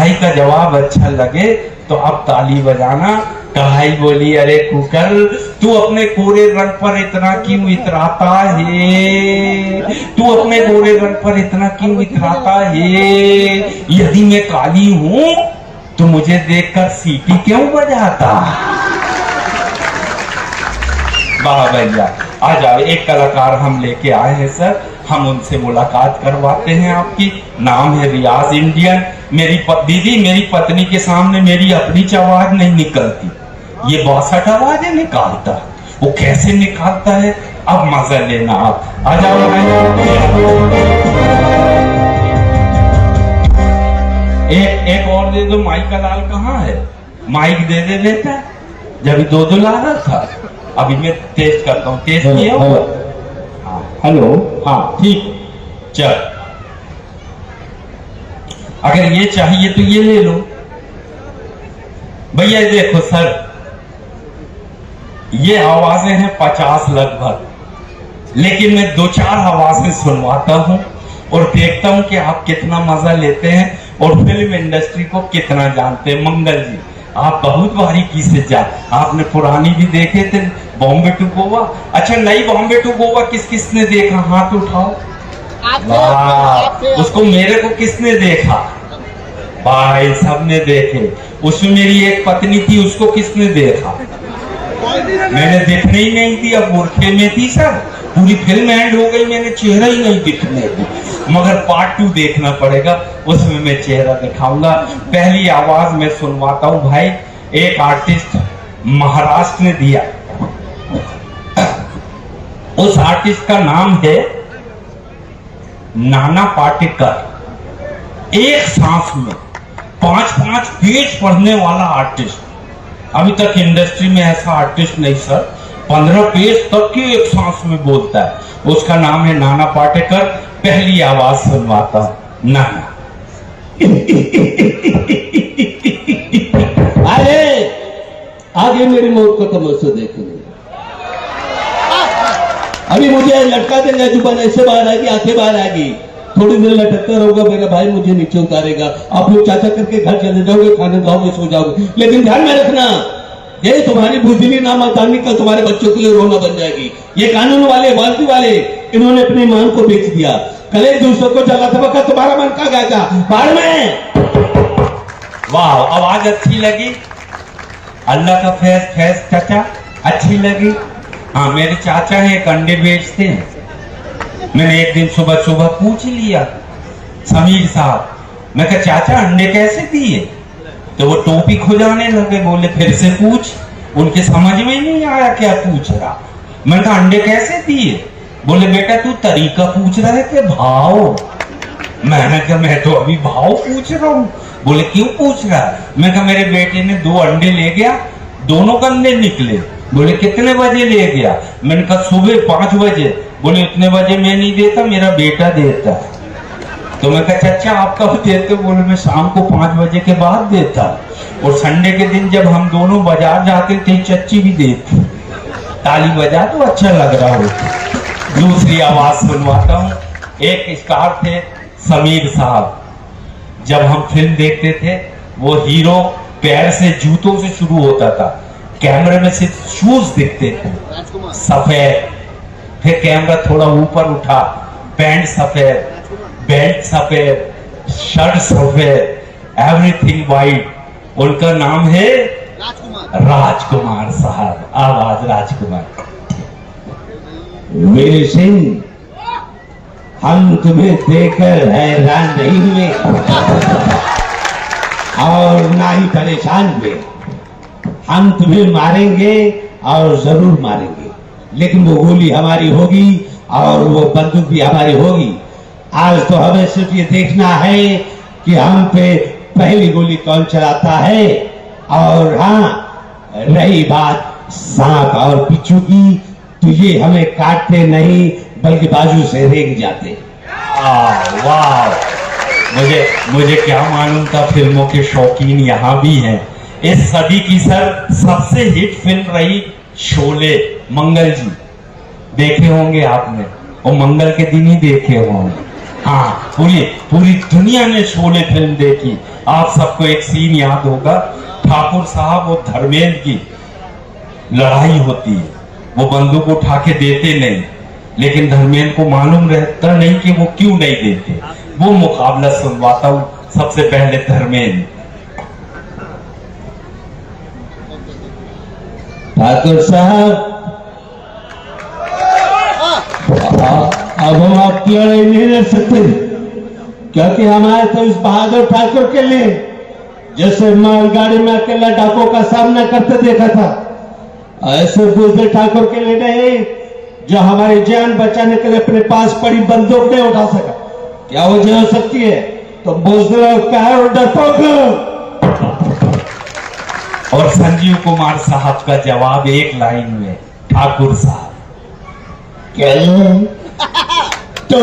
कढ़ाई का जवाब अच्छा लगे तो अब ताली बजाना। कढ़ाई बोली, अरे कुकर, तू अपने गोरे रंग पर इतना क्यों इतराता है? तू अपने गोरे रंग पर इतना क्यों इतराता है? यदि मैं काली हूं तो मुझे देखकर सीटी क्यों बजाता? वाह भैया, आ जाओ। एक कलाकार हम लेके आए हैं सर, हम उनसे मुलाकात करवाते हैं आपकी। नाम है रियाज इंडियन। दीदी, मेरी पत्नी के सामने मेरी अपनी आवाज नहीं निकलती, ये 62 आवाजें निकालता। वो कैसे निकालता है, अब मजा लेना आप। आ जाओ। एक और दे दो। माइक का लाल कहाँ है? माइक दे दे बेटा, जब दो ला रहा था। अभी मैं टेस्ट करता हूँ। टेस्ट किया हुआ? हेलो, हाँ ठीक, चल। अगर ये चाहिए तो ये ले लो भैया। देखो सर, ये आवाजें हैं 50 लगभग, लेकिन मैं 2-4 आवाजें सुनवाता हूं और देखता हूं कि आप कितना मजा लेते हैं और फिल्म इंडस्ट्री को कितना जानते हैं। मंगल जी, आप बहुत बारीकी से आपने पुरानी भी देखे थे, बॉम्बे टू गोवा। अच्छा, नई बॉम्बे टू गोवा किस किसने देखा? हाथ उठाओ। उसको मेरे को किसने देखा? भाई सबने देखे। उसमें मेरी एक पत्नी थी, उसको किसने देखा? मैंने दिखने ही नहीं दिया, बुरखे में थी सर। पूरी फिल्म एंड हो गई, मैंने चेहरा ही नहीं दिखने दी। मगर पार्ट 2 देखना पड़ेगा, उसमें मैं चेहरा दिखाऊंगा। पहली आवाज मैं सुनवाता हूं भाई। एक आर्टिस्ट महाराष्ट्र ने दिया, उस आर्टिस्ट का नाम है नाना पाटेकर। एक सांस में 5-5 पेज पढ़ने वाला आर्टिस्ट। अभी तक इंडस्ट्री में ऐसा आर्टिस्ट नहीं सर, 15 पेज तक की एक सांस में बोलता है। उसका नाम है नाना पाटेकर। पहली आवाज सुनवाता हूं। नाना। अरे आगे मेरी मौत को तमस्सा देखने। अभी मुझे लटका देगा, जुबान ऐसे बाहर आएगी, आंखें बाहर आएगी। थोड़ी देर लटकता रहूंगा, मेरा भाई मुझे नीचे उतारेगा। आप लोग चाचा करके घर चले जाओगे, खाने खाओगे, सो जाओगे। लेकिन ध्यान में रखना, ये तुम्हारी बुजली नामदानी का तुम्हारे बच्चों के लिए रोना बन जाएगी। ये कानून वाले, वालती वाले, इन्होंने अपनी मान को बेच दिया। कल एक दूसरे को जलाते वक्त तुम्हारा मन कहाँ गया था? बाढ़ में। वाह, आवाज अच्छी लगी। अल्लाह का फैज चाचा अच्छी लगी। हाँ, मेरे चाचा है, एक अंडे बेचते हैं। मैंने एक दिन सुबह सुबह पूछ लिया समीर साहब, मैं कहा चाचा अंडे कैसे दिए? तो वो टोपी खुजाने लगे, बोले फिर से पूछ। उनके समझ में नहीं आया क्या पूछ रहा। मैंने कहा अंडे कैसे दिए? बोले बेटा तू तरीका पूछ रहा है कि भाव? मैंने कहा मैं तो अभी भाव पूछ रहा हूँ। बोले क्यों पूछ रहा है? मैं कहा मेरे बेटे ने 2 अंडे ले गया, दोनों गंदे निकले। बोले कितने बजे ले गया? मैंने कहा सुबह 5 बजे। बोले इतने बजे मैं नहीं देता, मेरा बेटा देता है। तो मैं कहा चाचा आप कब देते? बोले मैं शाम को 5 बजे के बाद देता। और संडे के दिन जब हम दोनों बाजार जाते थे, चच्ची भी देती। ताली बजा तो अच्छा लग रहा हो। दूसरी आवाज सुनवाता हूँ। एक स्टार थे समीर साहब। जब हम फिल्म देखते थे, वो हीरो पैर से, जूतों से शुरू होता था। कैमरे में सिर्फ शूज दिखते थे सफेद, फिर कैमरा थोड़ा ऊपर उठा, पैंट सफेद, बेल्ट सफेद, शर्ट सफेद, एवरीथिंग वाइट। उनका नाम है राजकुमार साहब। आवाज राजकुमार। वीर सिंह, हम तुम्हें देखकर हैरान नहीं हुए और ना ही परेशान हुए। हम तुम्हें मारेंगे और जरूर मारेंगे, लेकिन वो गोली हमारी होगी और वो बंदूक भी हमारी होगी। आज तो हमें सिर्फ ये देखना है कि हम पे पहली गोली कौन चलाता है। और हाँ, रही बात सांप और बिच्छू की, तो ये हमें काटते नहीं बल्कि बाजू से रेंग जाते। वाह, मुझे क्या मालूम था फिल्मों के शौकीन यहाँ भी हैं। इस सदी की सर सबसे हिट फिल्म रही शोले। मंगल जी देखे होंगे आपने, और मंगल के दिन ही देखे होंगे। हाँ, पूरी दुनिया ने शोले फिल्म देखी। आप सबको एक सीन याद होगा, ठाकुर साहब और धर्मेंद्र की लड़ाई होती है। वो बंदूक उठा के देते नहीं, लेकिन धर्मेंद्र को मालूम रहता नहीं कि वो क्यों नहीं देते। वो मुकाबला सुनवाता हूं सबसे पहले धर्मेंद्र। ठाकुर साहब, अब हम आपकी लड़ाई नहीं लड़ सकते, क्योंकि हमारे तो इस बहादुर ठाकुर के लिए जैसे मालगाड़ी में अकेला डाकों का सामना करते देखा था, ऐसे बुजदिल ठाकुर के लिए नहीं, जो हमारी जान बचाने के लिए अपने पास पड़ी बंदूक नहीं उठा सका। क्या वजह हो सकती है? तो बुजदिल और डरपोक। और संजीव कुमार साहब का जवाब एक लाइन में, ठाकुर साहब क्या तो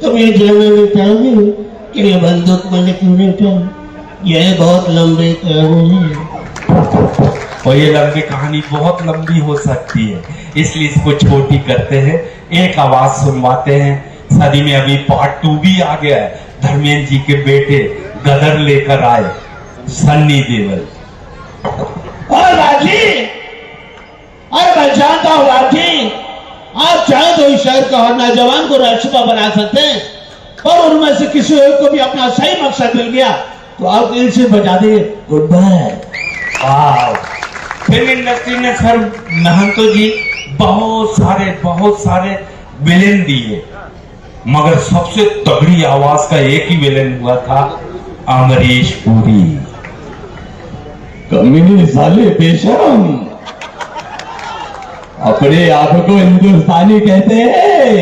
तुम ये जानना चाहोगे कि ये बंदूक मैंने क्यों नहीं उठाई? यह बहुत लंबी कहानी है और ये लंबी कहानी बहुत लंबी हो सकती है, इसलिए इसको छोटी करते हैं, एक आवाज सुनवाते हैं। सदी में अभी पार्ट 2 भी आ गया है। धर्मेंद्र जी के बेटे गदर लेकर आए, सन्नी देओल। और राजी, अरे मैं जानता हूं राजी, आप चाहे तो इस शहर का हर नौजवान को राष्ट्रपति बना सकते हैं, और उनमें से किसी एक को भी अपना सही मकसद मिल गया तो आप दिल से बजा दे गुड बाय। फिल्म इंडस्ट्री ने सर महंतो जी बहुत सारे विलेन दिए, मगर सबसे तगड़ी आवाज का एक ही विलेन हुआ था, अमरीश पुरी। कमीने साले बेशरम, अपने आप को हिंदुस्तानी कहते हैं,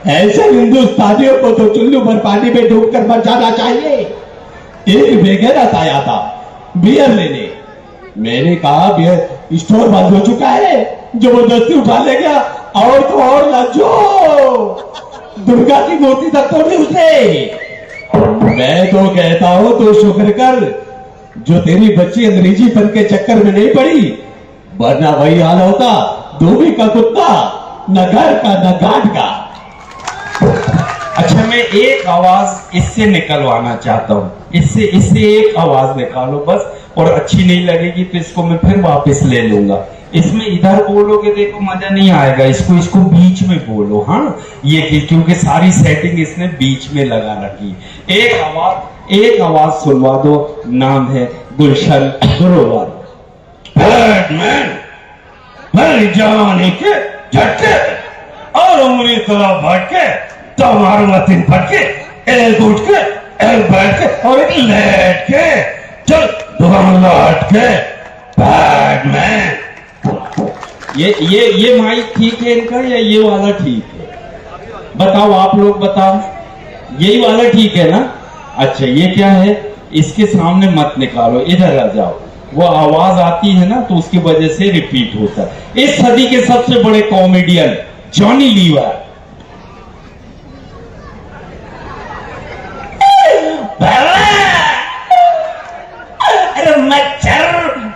ऐसे हिंदुस्तानियों को तो चुल्लू भर पानी में डूबकर मर जाना चाहिए। एक बेगैरत आया था बियर लेने, मैंने कहा बियर स्टोर बंद हो चुका है, जबरदस्ती उठा ले गया, और तो और लज्जो दुर्गा की मूर्ति तक तोड़ी उसने। मैं तो कहता हूं तो शुक्र कर जो तेरी बच्ची अंग्रेजी पन के चक्कर में नहीं पड़ी, वरना वही हाल होता धोबी का कुत्ता, न घर का न घाट का। अच्छा, मैं एक आवाज इससे निकलवाना चाहता हूँ, इससे एक आवाज निकालो बस, और अच्छी नहीं लगेगी तो इसको मैं फिर वापस ले लूंगा। इसमें इधर बोलोगे देखो मजा नहीं आएगा, इसको बीच में बोलो। हाँ, ये क्योंकि सारी सेटिंग इसने बीच में लगा रखी। एक आवाज सुनवा दो, नाम है गुलशन ग्रोवर। मेरी जवानी के झटके और उंगली तरफ भटके, तो मारूंगा 3 फटके, एक उठ के, एक बैठ के और एक लेट के, चल दुकान लौट के, बैटमैन। ये माइक ठीक है इनका या ये वाला ठीक है? बताओ, आप लोग बताओ, यही वाला ठीक है ना? अच्छा, ये क्या है, इसके सामने मत निकालो, इधर आ जाओ। वो आवाज आती है ना तो उसकी वजह से रिपीट होता है। इस सदी के सबसे बड़े कॉमेडियन जॉनी लीवर। अरे मच्छर,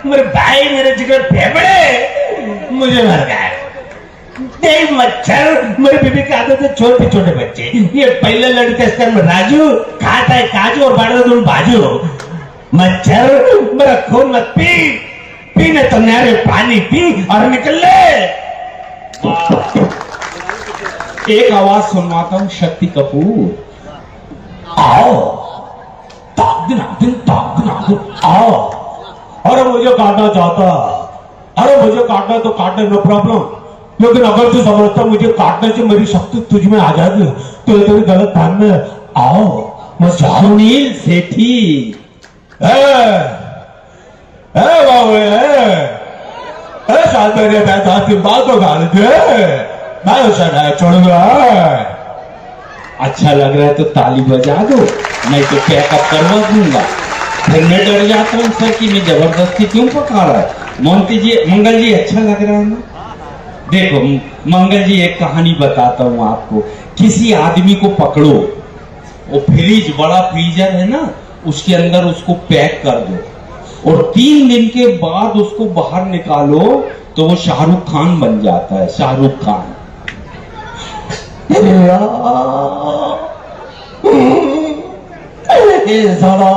मेरे भाई, मेरे जिगर फेफड़े, मुझे मर गए। देख मच्छर, मेरी बीबी की आदत है छोटे छोटे बच्चे, ये पहले लड़के स्तर में राजू खाता है काजू और बड़ा दूध बाजू। मच्छर, मेरा खून मत पीने तो नारे पानी पी और निकल ले। एक आवाज सुनवाता हूँ, शक्ति कपूर। आओ ताक दिन आओ। अरे मुझे काटना चाहता, अरे मुझे काटना तो काटना, नो प्रॉब्लम, लेकिन अगर तू समझता मुझे काटने से मेरी शक्ति तुझ में आ जाएगी तो ये तेरी गलत ध्यान में। आओ मैं सुनील सेठी। बाबू शायद मेरे पैदा बात तो गाली दे, मैं उसे छोड़ूंगा। अच्छा लग रहा है तो ताली बजा दो, नहीं तो पैकअप करवा दूंगा। फिर मैं डर जाता हूँ सर कि मैं जबरदस्ती क्यों पका रहा है। मोंटी जी, मंगल जी, अच्छा लग रहा है ना? देखो मंगल जी, एक कहानी बताता हूँ आपको। किसी आदमी को पकड़ो, वो फ्रिज, बड़ा फ्रीजर है ना, उसके अंदर उसको पैक कर दो और 3 दिन के बाद उसको बाहर निकालो तो वो शाहरुख खान बन जाता है। शाहरुख खान। साला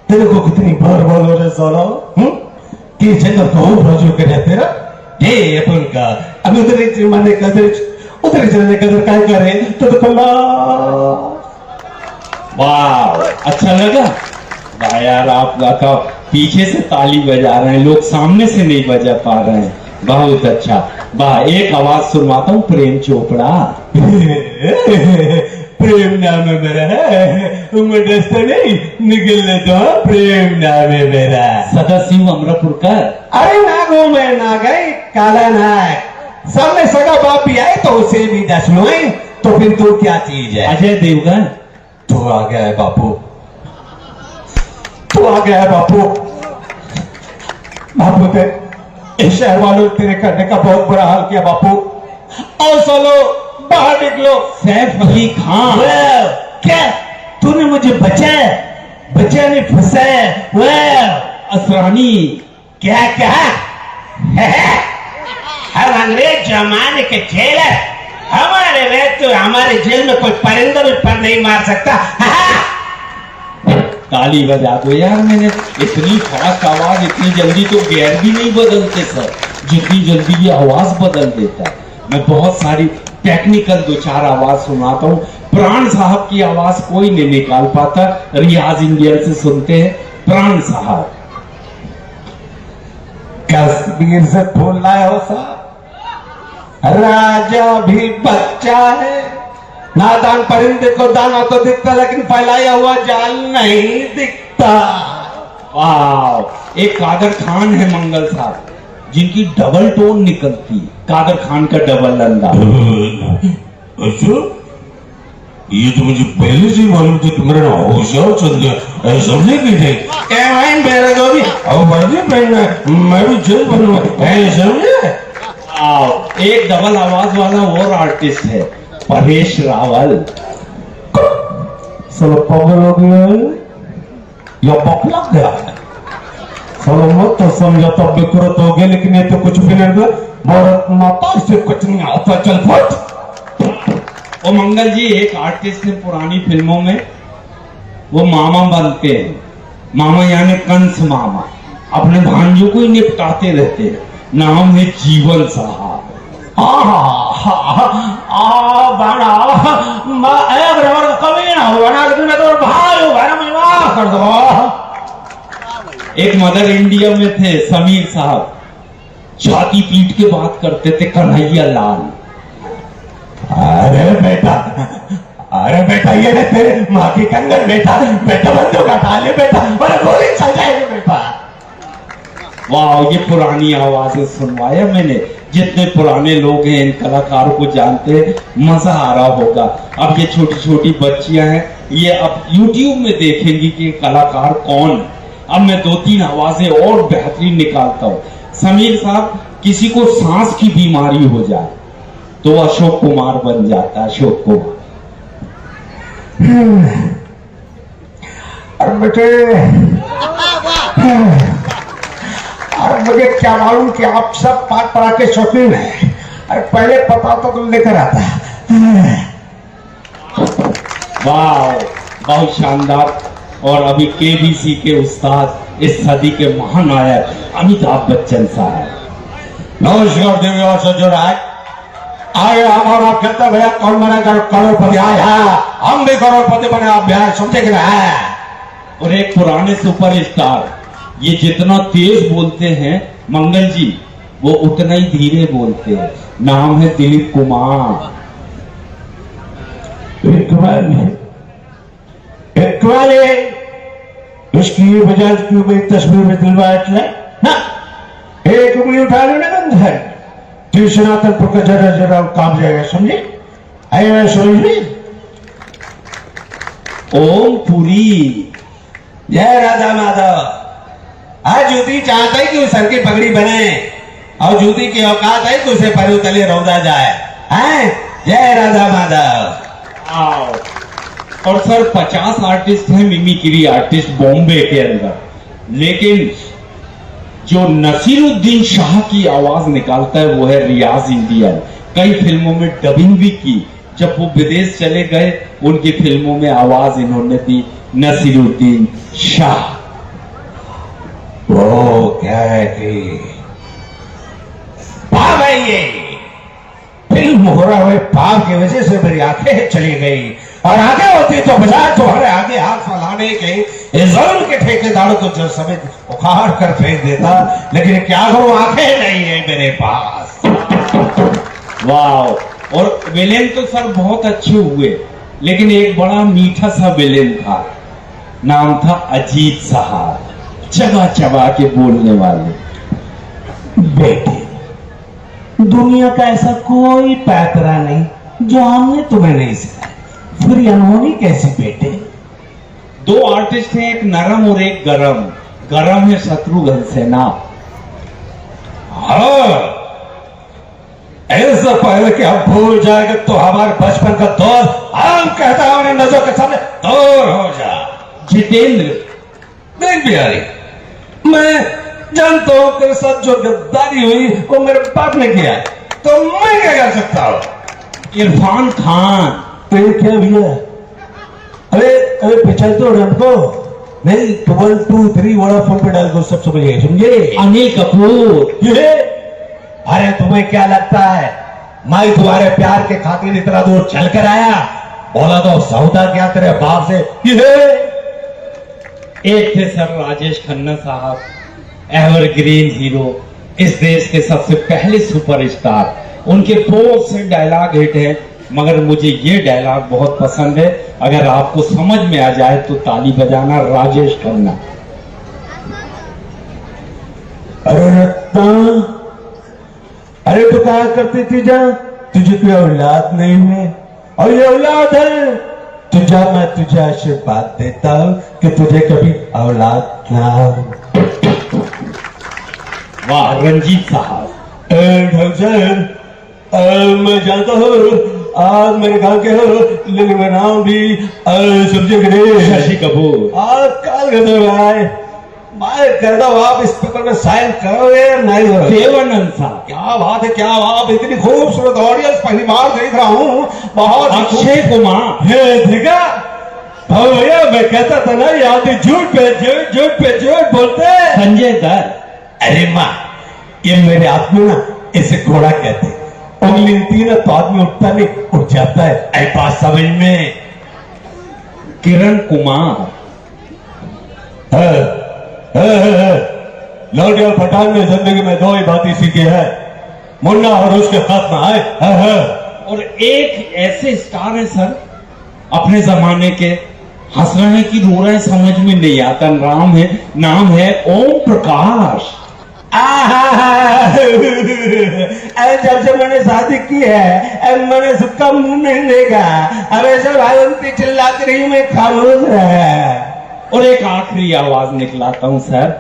तेरे को कितनी बार बोलो रे साला कि चंद्र तो रोजो के रहते तेरा ये अपन का अभी उधर माने कदर उधर चलने कदर काय करे तो कल्ला वाह, अच्छा लगा। वाह यार, आपका का पीछे से ताली बजा रहे हैं लोग, सामने से नहीं बजा पा रहे हैं। बहुत अच्छा। वाह, एक आवाज सुनवाता हूँ, प्रेम चोपड़ा। प्रेम नाम है मेरा उम्र दस्ता नहीं निकलने तो प्रेम नाम है मेरा। सदाशिव अमरापुरकर। अरे नागो मैं ना गई काला नाग सामने सगा बाप भी आए तो उसे भी दस लो तो फिर तू क्या चीज है? अजय देवगन। तू आ गया है बापू, तू आ गया है बापू। बापू इस शहर वालों तेरे करने का बहुत बुरा हाल किया बापू। और चलो बाहर निकलो। सैफ अली खान। क्या तूने मुझे बचा नहीं फंसाया? असरानी। क्या कहा? हम अंग्रेज जमाने के जेलर, हमारे तो हमारे जेल में कोई परिंदा भी पर नहीं मार सकता। ताली बजा दो यार। मैंने इतनी फास्ट आवाज, इतनी जल्दी तो गियर भी नहीं बदलते सर, जितनी जल्दी ये आवाज बदल देता है। मैं बहुत सारी टेक्निकल दो चार आवाज सुनाता हूँ। प्राण साहब की आवाज कोई नहीं निकाल पाता, रियाज इंडियन से सुनते हैं। प्राण साहब। कश्मीर से फूल लाए हो साहब? राजा भी बच्चा है, नादान परिंदे को दाना तो दिखता लेकिन फैलाया हुआ जाल नहीं दिखता। वाह, एक कादर खान है मंगल साहब, जिनकी डबल टोन निकलती है। कादर खान का डबल अंदाज। अच्छा, ये तो मुझे पहले से मालूम था कि मेरा होशियार चंद्र समझे कि नहीं मेरा जो भी वर्दी पहनना मैं भी जेल बनूंगा समझे। एक डबल आवाज वाला और आर्टिस्ट है, परेश रावल। सब पागल हो गया है या पकड़ा गया है? चलो मत तो समझा तब भी करो तो गए, लेकिन ये तो कुछ भी नहीं। भारत माता से कुछ नहीं आता। चल फट। और मंगल जी, एक आर्टिस्ट है पुरानी फिल्मों में, वो मामा बनते हैं। मामा यानी कंस मामा, अपने भांजों को ही निपटाते रहते हैं। नाम है जीवन साहब। एक मदर इंडिया में थे समीर साहब, छाती पीट के बात करते थे, कन्हैया लाल। अरे बेटा ये ना तेरे माँ की कंगन बेटा बंदूक हटा ले बेटा, गोली चल जाएगी बेटा। वाह, ये पुरानी आवाजें सुनवाया मैंने। जितने पुराने लोग हैं इन कलाकारों को जानते हैं, मजा आ रहा होगा। अब ये छोटी छोटी बच्चियां हैं, ये अब YouTube में देखेंगी कि कलाकार कौन। अब मैं दो तीन आवाजें और बेहतरीन निकालता हूँ। समीर साहब, किसी को सांस की बीमारी हो जाए तो अशोक कुमार बन जाता है। अशोक कुमार। अरे बेटे, अरे मुझे क्या मालूम कि आप सब पाठ पढ़ा के शौकीन हैं। अरे पहले पता तो लेकर आता। वाह, बहुत शानदार। और अभी केबीसी के उस्ताद, इस सदी के महानायक अमिताभ बच्चन साहब। नमस्कार देवी और सज्जन। आए हमारा आप कहते भैया कौन बना करोड़पति? आया हम भी करोड़पति बने, आप बिहार समझे कि है। और एक पुराने सुपरस्टार, ये जितना तेज बोलते हैं मंगल जी, वो उतना ही धीरे बोलते हैं। नाम है दिलीप कुमार। इसकी बजाज की तस्वीर में दिलवाया एक उंगली उठा लो ना बंधन, तो सनातनपुर का जरा जरा काम जाएगा समझे। आए समझ। ओम पुरी। जय राधा माधव। आज जूती चाहता है कि सर की पगड़ी बने, और जूती की औकात है कि उसे पैरों तले रौदा जाए। जय राधा माधव। आओ। और सर 50 आर्टिस्ट हैं मिमिक्री आर्टिस्ट बॉम्बे के अंदर, लेकिन जो नसीरुद्दीन शाह की आवाज निकालता है वो है रियाज इंडियन। कई फिल्मों में डबिंग भी की, जब वो विदेश चले गए उनकी फिल्मों में आवाज इन्होंने दी नसीरुद्दीन शाह। वो क्या है कि पाप है ये, फिल्म हो रहा हुए पाप की वजह से मेरी आंखें चली गई, और आगे होती तो बजाय तुम्हारे आगे हाथ फैलाने के इस जुल्म के ठेकेदारों को जो समेत उखाड़ कर फेंक देता, लेकिन क्या करूं, आंखें नहीं है मेरे पास। वाह। और विलेन तो सर बहुत अच्छे हुए, लेकिन एक बड़ा मीठा सा विलेन था, नाम था अजीत साहब, चबा चबा के बोलने वाले। बेटे, दुनिया का ऐसा कोई पैतरा नहीं जो हमने तुम्हें नहीं सिखाया, फिर अनहोनी कैसी बेटे? दो आर्टिस्ट हैं, एक नरम और एक गरम। गरम है शत्रुघ्न सिन्हा। हाँ, ऐसा पहले कि हम भूल जाएंगे तो हमारे बचपन का दौर, हम कहता है उन्हें नजर के सामने दूर हो जा। जितेंद्र। देख बिहारी, मैं जानता हूं तेरे साथ जो गद्दारी हुई वो मेरे बाप ने किया, तो मैं क्या कर सकता हूं? इरफान खान। तो ये क्या भैया? अरे अरे पिछल तो हमको नहीं, 1 2 3 बड़ा फोन पे डाल दो, सब समझिए, समझे? अनिल कपूर। ये अरे तुम्हें क्या लगता है मैं तुम्हारे प्यार के खातिर इतना दूर चल कर आया? बोला तो सौदा क्या तेरे बाप से? ये एक थे सर राजेश खन्ना साहब, एवरग्रीन हीरो, इस देश के सबसे पहले सुपरस्टार। उनके बहुत से डायलॉग हिट हैं, मगर मुझे ये डायलॉग बहुत पसंद है, अगर आपको समझ में आ जाए तो ताली बजाना। राजेश खन्ना। अरे रत्ना, अरे तो कहा करती थी जा तुझे कोई औलाद नहीं है, और ये औलाद है तुझा, मैं तुझे आशीर्वाद देता हूं कि तुझे कभी औलाद ना हो। वाह। रंजीत साहब। मैं जानता हूँ आज मेरे गांव के हो, लेकिन मेरा नाम भी समझे शशि कपूर। आज काल कर दो भाई, मैं कहता हूँ आप इस पेपर में साइन करोगे या नहीं करोगे? देवानंद साहब। क्या बात है, क्या बात, इतनी खूबसूरत ऑडियंस पहली बार देख रहा हूँ, बहुत। अक्षय कुमार। ये देखा भैया, मैं कहता था ना याद झूठ पे झूठ बोलते हैं। संजय दत्त। अरे माँ, ये मेरे आदमी ना इसे घोड़ा कहते हैं, उंगली हिलती है ना तो आदमी उठता नहीं, उठ जाता है। ऐ बात समझ में? किरण कुमार। लौट और पठान में जिंदगी में दो ही बातें सीखी है, मुन्ना और उसके हाथ में आए। और एक ऐसे स्टार है सर अपने जमाने के, हंस रहे हैं कि रो रहे हैं समझ में नहीं आता। नाम है ओम प्रकाश। जब से मैंने शादी की है मैंने सबका मुंह नहीं देखा, अब ऐसे भाई चिल्लाती रही, मैं खामोश है। और एक आखिरी आवाज निकलाता हूं सर,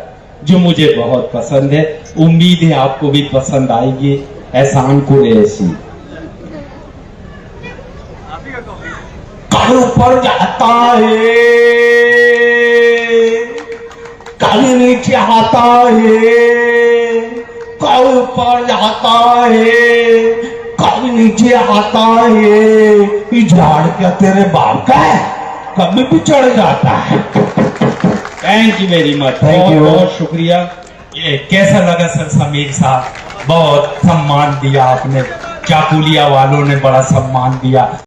जो मुझे बहुत पसंद है, उम्मीद है आपको भी पसंद आएगी। एहसान कुरैशी। कल ऊपर जाता है, कल नीचे आता है, कल ऊपर जाता है, कल नीचे आता है। ये झाड़ क्या तेरे बाप का है? कभी भी चढ़ जाता है। Thank you very much. Thank you. बहुत शुक्रिया। ये कैसा लगा सर समीर साहब? बहुत सम्मान दिया आपने, चाकुलिया वालों ने बड़ा सम्मान दिया।